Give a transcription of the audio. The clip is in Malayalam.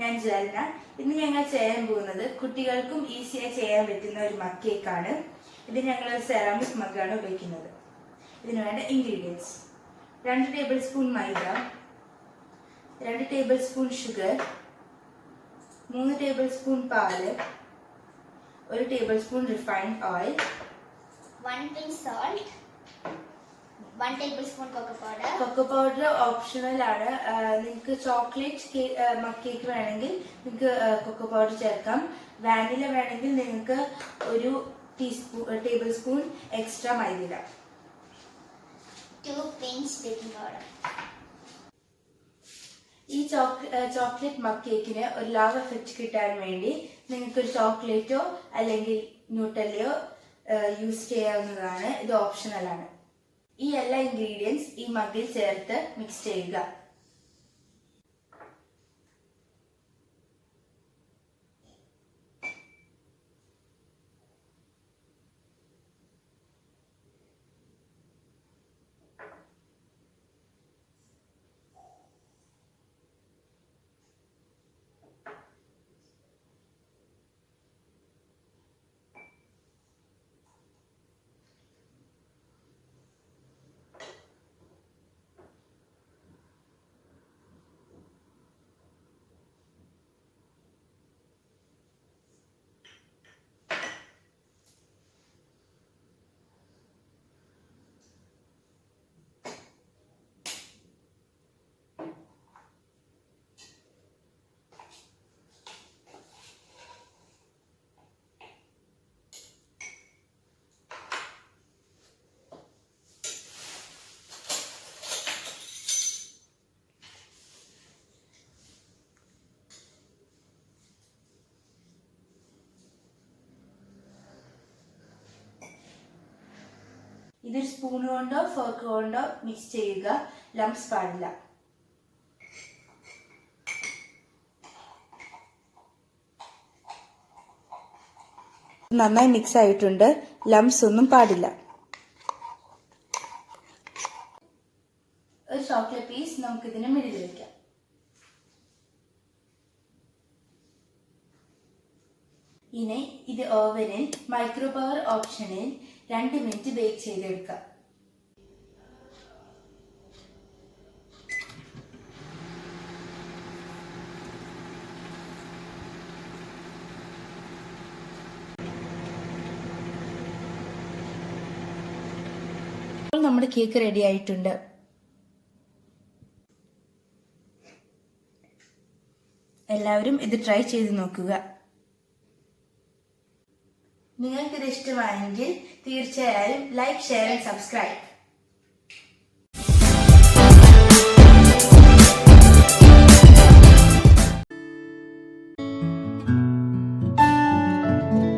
ഞാൻ ജൽന. ഇന്ന് ഞങ്ങൾ ചെയ്യാൻ പോകുന്നത് കുട്ടികൾക്കും ഈസിയായി ചെയ്യാൻ പറ്റുന്ന ഒരു മഗ് കേക്കാണ്. ഇത് ഞങ്ങൾ സെറാമിക് മഗ്ഗാണ് ഉപയോഗിക്കുന്നത്. ഇതിന് വേണ്ട ingredients: 2 tablespoon maida, 2 tablespoon sugar, 3 tablespoon പാല്, 1 tablespoon refined oil, 1 pinch salt, 1 tablespoon cocoa powder. Cocoa powder optional ആണ്. നിങ്ങൾക്ക് ചോക്ലേറ്റ് മഗ് കേക്ക് വേണമെങ്കിൽ നിങ്ങൾക്ക് കൊക്കോ പൗഡർ ചേർക്കാം. വാനില വേണമെങ്കിൽ നിങ്ങൾക്ക് ഒരു ടേബിൾ സ്പൂൺ എക്സ്ട്രാ മൈദ ഇടാം. 2 pinch baking powder. ഈ ചോക്ലേറ്റ് മഗ് കേക്കിന് ഒരു ലവ് എഫക്റ്റ് കിട്ടാൻ വേണ്ടി നിങ്ങൾക്ക് ഒരു ചോക്ലേറ്റോ അല്ലെങ്കിൽ ന്യൂട്ടല്ലയോ യൂസ് ചെയ്യാവുന്നതാണ്. ഇത് ഓപ്ഷണൽ ആണ്. ഈ എല്ലാ ഇൻഗ്രീഡിയൻസ് ഈ മഗ്ഗിൽ ചേർത്ത് മിക്സ് ചെയ്യുക. ഇതൊരു സ്പൂൺ കൊണ്ടോ ഫോർക്ക് കൊണ്ടോ മിക്സ് ചെയ്യുക. ലംപ്സ് പാടില്ല. നന്നായി മിക്സ് ആയിട്ടുണ്ട്. ലംപ്സ് ഒന്നും പാടില്ല. ഒരു ചോക്ലേറ്റ് പീസ് നമുക്ക് ഇതിന് മിഡിൽ വെക്കാം. ഇനി ഇത് ഓവനിൽ മൈക്രോ പവർ ഓപ്ഷനിൽ 2 മിനിറ്റ് ബേക്ക് ചെയ്തെടുക്കാം. ഇപ്പോൾ നമ്മുടെ കേക്ക് റെഡി ആയിട്ടുണ്ട്. എല്ലാവരും ഇത് ട്രൈ ചെയ്ത് നോക്കുക. നിങ്ങൾക്കിത് ഇഷ്ടമായെങ്കിൽ തീർച്ചയായും ലൈക്ക്, ഷെയർ ആൻഡ് സബ്സ്ക്രൈബ്.